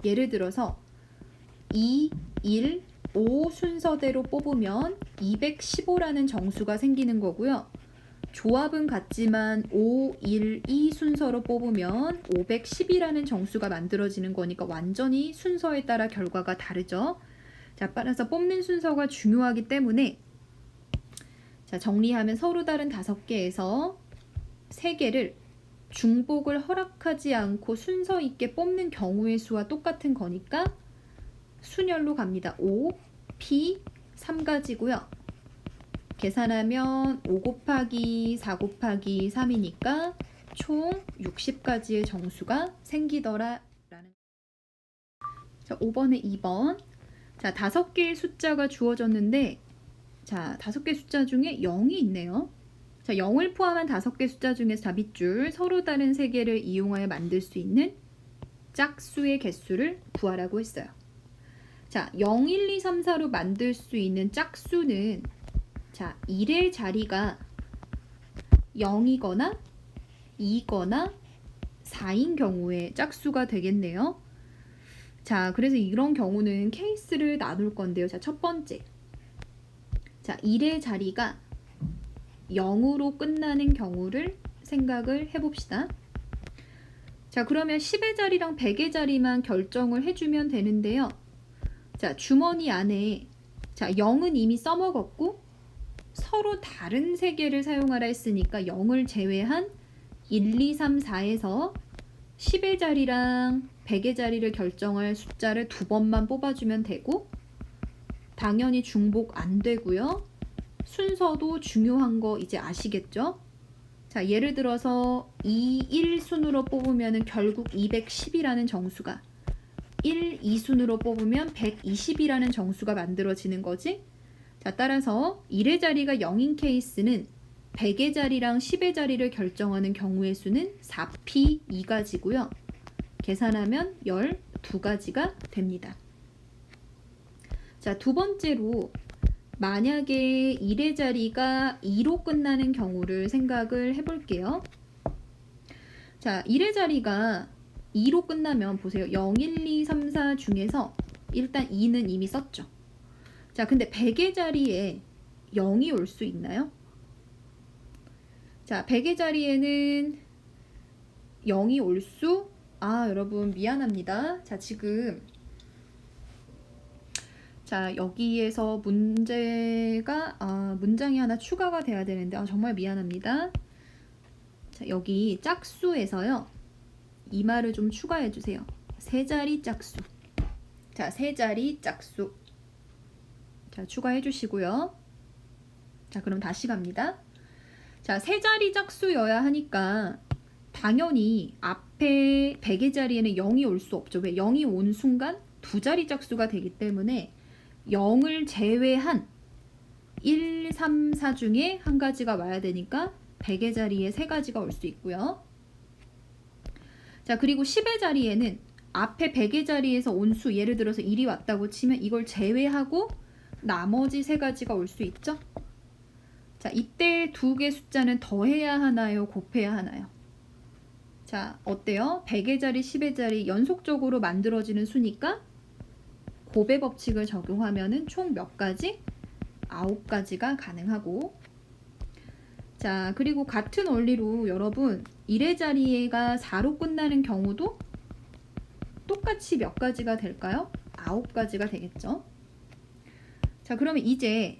Speaker 1: 예를 들어서 2, 1, 5 순서대로 뽑으면 215라는 정수가 생기는 거고요. 조합은 같지만 5, 1, 2 순서로 뽑으면 510이라는 정수가 만들어지는 거니까 완전히 순서에 따라 결과가 다르죠. 자, 따라서 뽑는 순서가 중요하기 때문에 자, 정리하면 서로 다른 5개에서 3개를 중복을 허락하지 않고 순서 있게 뽑는 경우의 수와 똑같은 거니까 순열로 갑니다. 5, P 3가지고요. 계산하면 5 곱하기 4 곱하기 3이니까 총 60가지의 정수가 생기더라 라는. 자, 5번에 2번. 자, 5개의 숫자가 주어졌는데 자, 5개 숫자 중에 0이 있네요. 자, 0을 포함한 5개 숫자 중에서 자, 밑줄 서로 다른 3개를 이용하여 만들 수 있는 짝수의 개수를 구하라고 했어요. 자, 0, 1, 2, 3, 4로 만들 수 있는 짝수는 자, 1의 자리가 0이거나 2거나 4인 경우에 짝수가 되겠네요. 자, 그래서 이런 경우는 케이스를 나눌 건데요. 자, 첫 번째. 자, 1의 자리가 0으로 끝나는 경우를 생각을 해봅시다. 자, 그러면 10의 자리랑 100의 자리만 결정을 해주면 되는데요. 자, 주머니 안에 자, 0은 이미 써먹었고 서로 다른 3개를 사용하라 했으니까 0을 제외한 1, 2, 3, 4에서 10의 자리랑 100의 자리를 결정할 숫자를 2번만 뽑아주면 되고 당연히 중복 안 되고요. 순서도 중요한 거 이제 아시겠죠? 자, 예를 들어서 2, 1순으로 뽑으면 결국 210이라는 정수가 1, 2순으로 뽑으면 120이라는 정수가 만들어지는 거지. 자, 따라서 1의 자리가 0인 케이스는 100의 자리랑 10의 자리를 결정하는 경우의 수는 4p 2가지고요. 계산하면 12가지가 됩니다. 자, 두 번째로 만약에 1의 자리가 2로 끝나는 경우를 생각을 해볼게요. 자, 1의 자리가 2로 끝나면 보세요. 0, 1, 2, 3, 4 중에서 일단 2는 이미 썼죠. 자, 근데 100의 자리에 0이 올 수 있나요? 자, 100의 자리에는 0이 올 수? 여러분 미안합니다. 자, 지금 자, 여기에서 문제가 문장이 하나 추가가 돼야 되는데 정말 미안합니다. 자, 여기 짝수에서요. 이 말을 좀 추가해 주세요. 세 자리 짝수. 자, 세 자리 짝수. 자, 추가해 주시고요. 자, 그럼 다시 갑니다. 자, 세 자리 짝수여야 하니까 당연히 앞에 100의 자리에는 0이 올 수 없죠. 왜? 0이 온 순간 두 자리 짝수가 되기 때문에 0을 제외한 1, 3, 4 중에 한 가지가 와야 되니까 100의 자리에 세 가지가 올 수 있고요. 자, 그리고 10의 자리에는 앞에 100의 자리에서 온 수, 예를 들어서 1이 왔다고 치면 이걸 제외하고 나머지 세 가지가 올 수 있죠. 자, 이때 두 개 숫자는 더해야 하나요? 곱해야 하나요? 자, 어때요? 100의 자리, 10의 자리 연속적으로 만들어지는 수니까 곱의 법칙을 적용하면은 총 몇 가지? 9가지가 가능하고. 자, 그리고 같은 원리로 여러분 1의 자리가 4로 끝나는 경우도 똑같이 몇 가지가 될까요? 9가지가 되겠죠. 자, 그러면 이제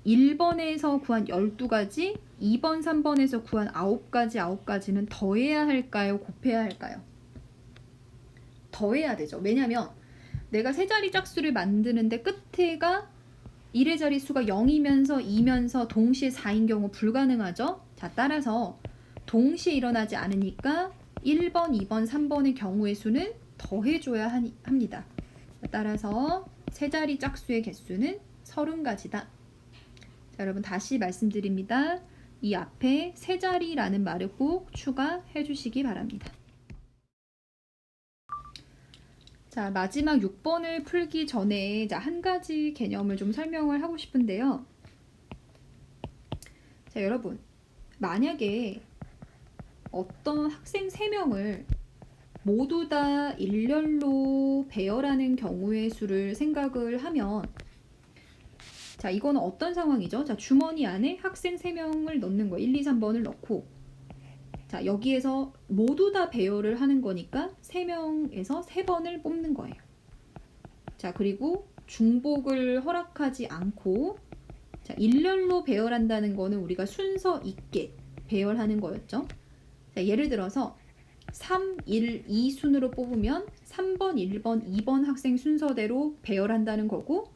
Speaker 1: 1번에서 구한 12가지, 2번, 3번에서 구한 9가지는 더해야 할까요? 곱해야 할까요? 더해야 되죠. 왜냐면 내가 세 자리 짝수를 만드는데 끝에가 1의 자리 수가 0이면서 2면서 동시에 4인 경우 불가능하죠. 자, 따라서 동시에 일어나지 않으니까 1번, 2번, 3번의 경우의 수는 더해줘야 합니다. 따라서 세 자리 짝수의 개수는 30가지다. 자, 여러분 다시 말씀드립니다. 이 앞에 세 자리라는 말을 꼭 추가해 주시기 바랍니다. 자, 마지막 6번을 풀기 전에 한 가지 개념을 좀 설명을 하고 싶은데요. 자, 여러분 만약에 어떤 학생 3명을 모두 다 일렬로 배열하는 경우의 수를 생각을 하면, 자, 이거는 어떤 상황이죠? 자, 주머니 안에 학생 3명을 넣는 거예요. 1, 2, 3번을 넣고, 자, 여기에서 모두 다 배열을 하는 거니까 3명에서 3번을 뽑는 거예요. 자, 그리고 중복을 허락하지 않고, 자, 일렬로 배열한다는 거는 우리가 순서 있게 배열하는 거였죠. 자, 예를 들어서 3, 1, 2 순으로 뽑으면 3번, 1번, 2번 학생 순서대로 배열한다는 거고,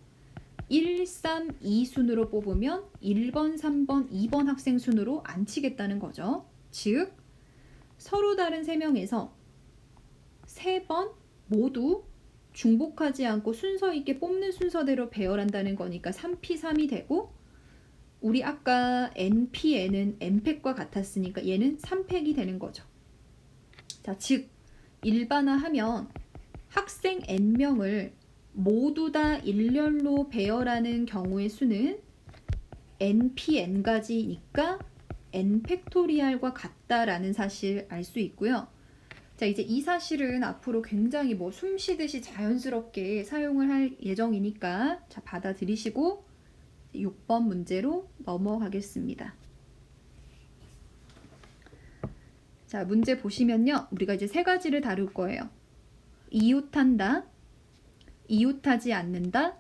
Speaker 1: 1, 3, 2 순으로 뽑으면 1번, 3번, 2번 학생 순으로 안 치겠다는 거죠. 즉, 서로 다른 3명에서 3번 모두 중복하지 않고 순서 있게 뽑는 순서대로 배열한다는 거니까 3p3이 되고, 우리 아까 npn은 n팩과 같았으니까 얘는 3팩이 되는 거죠. 자, 즉 일반화하면 학생 n명을 모두 다 일렬로 배열하는 경우의 수는 npn가지니까 n팩토리알과 같다라는 사실 알 수 있고요. 자, 이제 이 사실은 앞으로 굉장히 숨 쉬듯이 자연스럽게 사용을 할 예정이니까 자, 받아들이시고 6번 문제로 넘어가겠습니다. 자, 문제 보시면요. 우리가 이제 세 가지를 다룰 거예요. 이웃한다, 이웃하지 않는다,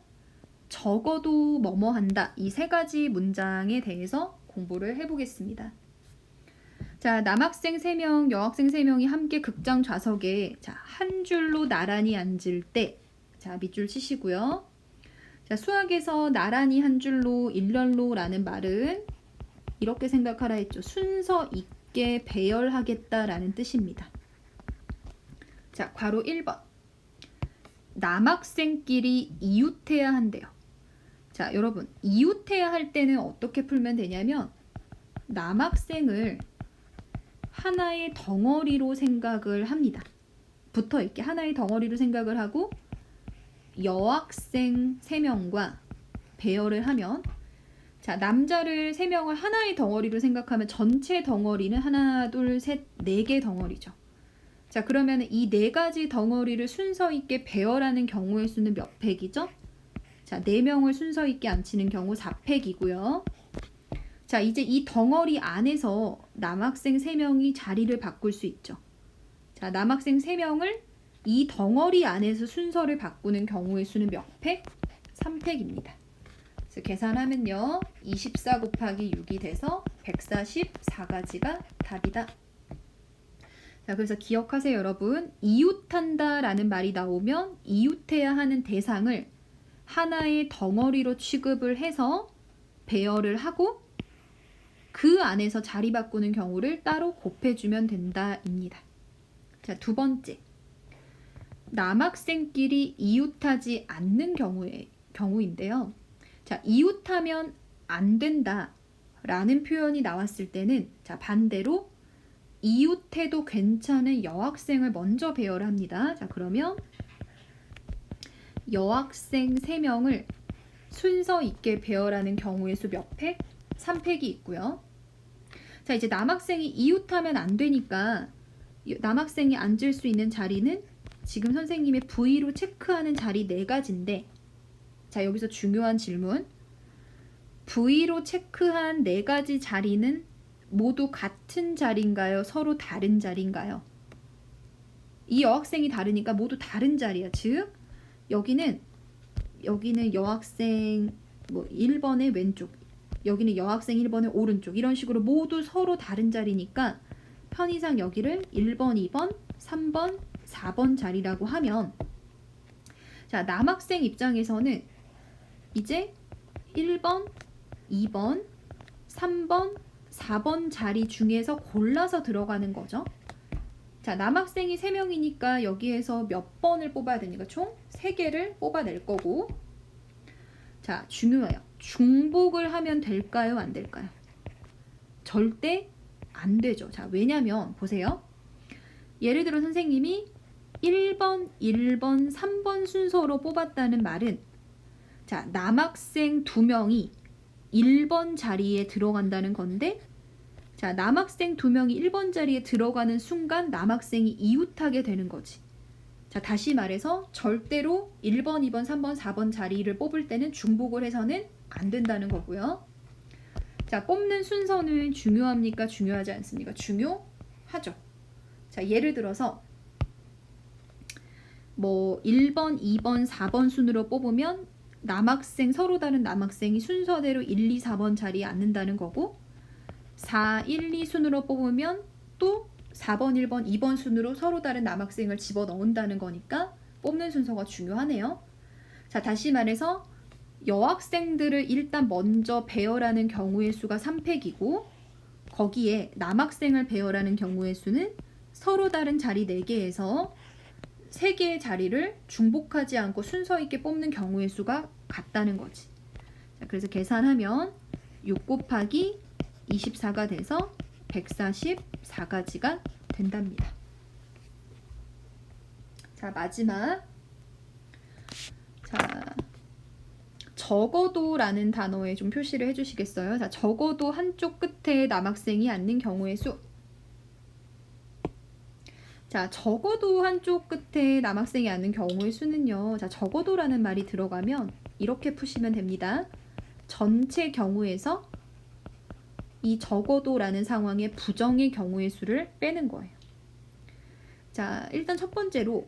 Speaker 1: 적어도 뭐뭐 한다. 이 세 가지 문장에 대해서 공부를 해보겠습니다. 자, 남학생 3명, 여학생 3명이 함께 극장 좌석에 자, 한 줄로 나란히 앉을 때, 자, 밑줄 치시고요. 자, 수학에서 나란히 한 줄로 일렬로 라는 말은 이렇게 생각하라 했죠. 순서 있게 있게 배열하겠다라는 뜻입니다. 자, 괄호 1번. 남학생끼리 이웃해야 한대요. 자, 여러분, 이웃해야 할 때는 어떻게 풀면 되냐면 남학생을 하나의 덩어리로 생각을 합니다. 붙어있게 하나의 덩어리로 생각을 하고 여학생 3명과 배열을 하면, 자, 남자를 3명을 하나의 덩어리로 생각하면 전체 덩어리는 하나, 둘, 셋, 4개 덩어리죠. 자, 그러면 이 4가지 덩어리를 순서 있게 배열하는 경우의 수는 몇 팩이죠? 자, 4명을 순서 있게 앉히는 경우 4팩이고요. 자, 이제 이 덩어리 안에서 남학생 3명이 자리를 바꿀 수 있죠. 자, 남학생 3명을 이 덩어리 안에서 순서를 바꾸는 경우의 수는 몇 팩? 3팩입니다. 그래서 계산하면요, 24 곱하기 6이 돼서 144가지가 답이다. 자, 그래서 기억하세요, 여러분. 이웃한다 라는 말이 나오면 이웃해야 하는 대상을 하나의 덩어리로 취급을 해서 배열을 하고 그 안에서 자리 바꾸는 경우를 따로 곱해주면 된다입니다. 자, 두 번째. 남학생끼리 이웃하지 않는 경우인데요. 자, 이웃하면 안 된다 라는 표현이 나왔을 때는, 자, 반대로 이웃해도 괜찮은 여학생을 먼저 배열합니다. 자, 그러면 여학생 3명을 순서 있게 배열하는 경우의 수 몇 팩? 3팩이 있고요. 자, 이제 남학생이 이웃하면 안 되니까 남학생이 앉을 수 있는 자리는 지금 선생님의 V로 체크하는 자리 4가지인데, 자, 여기서 중요한 질문. V로 체크한 4가지 자리는 모두 같은 자리인가요? 서로 다른 자리인가요? 이 여학생이 다르니까 모두 다른 자리야. 즉, 여기는 여학생 1번의 왼쪽, 여기는 여학생 1번의 오른쪽, 이런 식으로 모두 서로 다른 자리니까 편의상 여기를 1번, 2번, 3번, 4번 자리라고 하면, 자, 남학생 입장에서는 이제 1번, 2번, 3번, 4번 자리 중에서 골라서 들어가는 거죠. 자, 남학생이 3명이니까 여기에서 몇 번을 뽑아야 되니까 총 3개를 뽑아낼 거고, 자, 중요해요. 중복을 하면 될까요? 안 될까요? 절대 안 되죠. 자, 왜냐면 보세요. 예를 들어 선생님이 1번, 1번, 3번 순서로 뽑았다는 말은, 자, 남학생 2명이 1번 자리에 들어간다는 건데, 자, 남학생 2명이 1번 자리에 들어가는 순간 남학생이 이웃하게 되는 거지. 자, 다시 말해서 절대로 1번, 2번, 3번, 4번 자리를 뽑을 때는 중복을 해서는 안 된다는 거고요. 자, 뽑는 순서는 중요합니까? 중요하지 않습니까? 중요하죠. 자, 예를 들어서 1번, 2번, 4번 순으로 뽑으면 남학생, 서로 다른 남학생이 순서대로 1, 2, 4번 자리에 앉는다는 거고, 4, 1, 2 순으로 뽑으면 또 4번, 1번, 2번 순으로 서로 다른 남학생을 집어넣는다는 거니까 뽑는 순서가 중요하네요. 자, 다시 말해서 여학생들을 일단 먼저 배열하는 경우의 수가 3팩이고, 거기에 남학생을 배열하는 경우의 수는 서로 다른 자리 4개에서 3개의 자리를 중복하지 않고 순서 있게 뽑는 경우의 수가 같다는 거지. 자, 그래서 계산하면 6 곱하기 24가 돼서 144가지가 된답니다. 자, 마지막. 자, 적어도 라는 단어에 좀 표시를 해주시겠어요? 자, 적어도 한쪽 끝에 남학생이 앉는 경우의 수. 자, 적어도 한쪽 끝에 남학생이 앉는 경우의 수는요, 자, 적어도라는 말이 들어가면 이렇게 푸시면 됩니다. 전체 경우에서 이 적어도라는 상황의 부정의 경우의 수를 빼는 거예요. 자, 일단 첫 번째로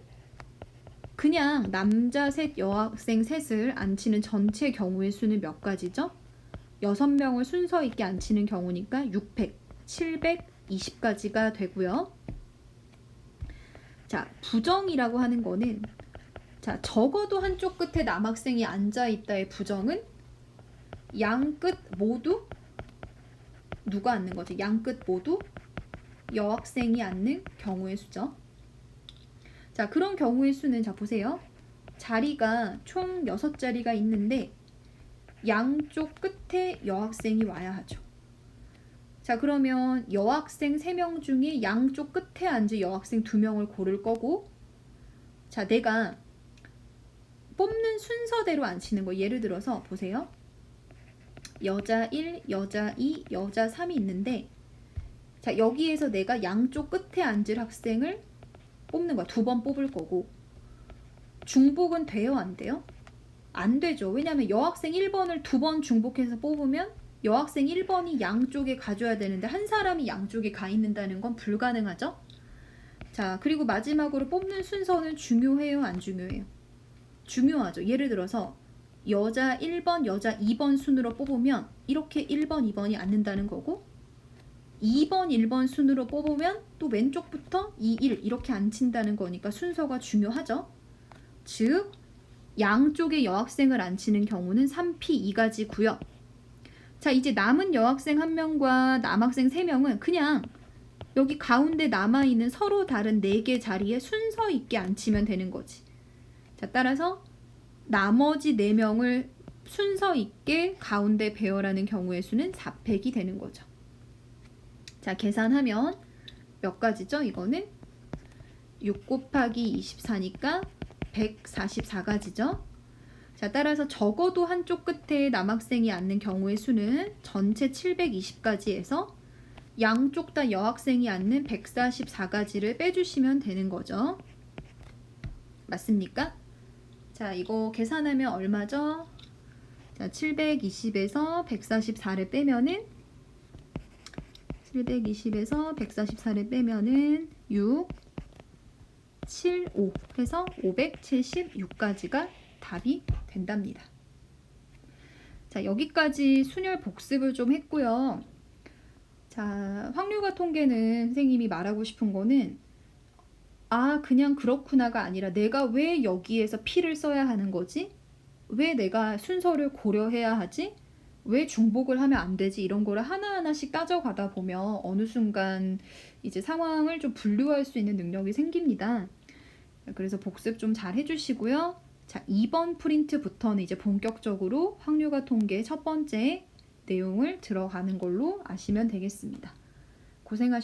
Speaker 1: 그냥 남자 셋, 여학생 셋을 앉히는 전체 경우의 수는 몇 가지죠? 6명을 순서 있게 앉히는 경우니까 600, 720가지가 되고요. 자, 부정이라고 하는 거는, 자, 적어도 한쪽 끝에 남학생이 앉아있다의 부정은 양 끝 모두 누가 앉는 거죠? 양 끝 모두 여학생이 앉는 경우의 수죠. 자, 그런 경우의 수는 자 보세요. 자리가 총 6자리가 있는데 양쪽 끝에 여학생이 와야 하죠. 자, 그러면 여학생 3명 중에 양쪽 끝에 앉을 여학생 2명을 고를 거고, 자, 내가 뽑는 순서대로 앉히는 거. 예를 들어서 보세요. 여자 1, 여자 2, 여자 3이 있는데, 자, 여기에서 내가 양쪽 끝에 앉을 학생을 뽑는 거야. 2번 뽑을 거고, 중복은 돼요, 안 돼요? 안 되죠. 왜냐하면 여학생 1번을 2번 중복해서 뽑으면 여학생 1번이 양쪽에 가줘야 되는데 한 사람이 양쪽에 가 있는다는 건 불가능하죠. 자, 그리고 마지막으로 뽑는 순서는 중요해요, 안 중요해요? 중요하죠. 예를 들어서 여자 1번, 여자 2번 순으로 뽑으면 이렇게 1번, 2번이 앉는다는 거고, 2번, 1번 순으로 뽑으면 또 왼쪽부터 2, 1 이렇게 앉힌다는 거니까 순서가 중요하죠. 즉 양쪽에 여학생을 앉히는 경우는 3P 2가지고요. 자, 이제 남은 여학생 1명과 남학생 3명은 그냥 여기 가운데 남아있는 서로 다른 4개 자리에 순서 있게 앉히면 되는 거지. 자, 따라서 나머지 4명을 순서 있게 가운데 배열하는 경우의 수는 4팩이 되는 거죠. 자, 계산하면 몇 가지죠? 이거는 6 곱하기 24니까 144가지죠. 자, 따라서 적어도 한쪽 끝에 남학생이 앉는 경우의 수는 전체 720가지에서 양쪽 다 여학생이 앉는 144가지를 빼주시면 되는 거죠. 맞습니까? 자, 이거 계산하면 얼마죠? 자, 720에서 144를 빼면은 720에서 144를 빼면은 6, 7, 5 해서 576가지가 답이 된답니다. 자, 여기까지 순열 복습을 좀 했고요. 자, 확률과 통계는 선생님이 말하고 싶은 거는 그냥 그렇구나가 아니라 내가 왜 여기에서 P를 써야 하는 거지? 왜 내가 순서를 고려해야 하지? 왜 중복을 하면 안 되지? 이런 거를 하나하나씩 따져가다 보면 어느 순간 이제 상황을 좀 분류할 수 있는 능력이 생깁니다. 그래서 복습 좀 잘 해주시고요. 자, 2번 프린트부터는 이제 본격적으로 확률과 통계 첫 번째 내용을 들어가는 걸로 아시면 되겠습니다. 고생하셨습니다.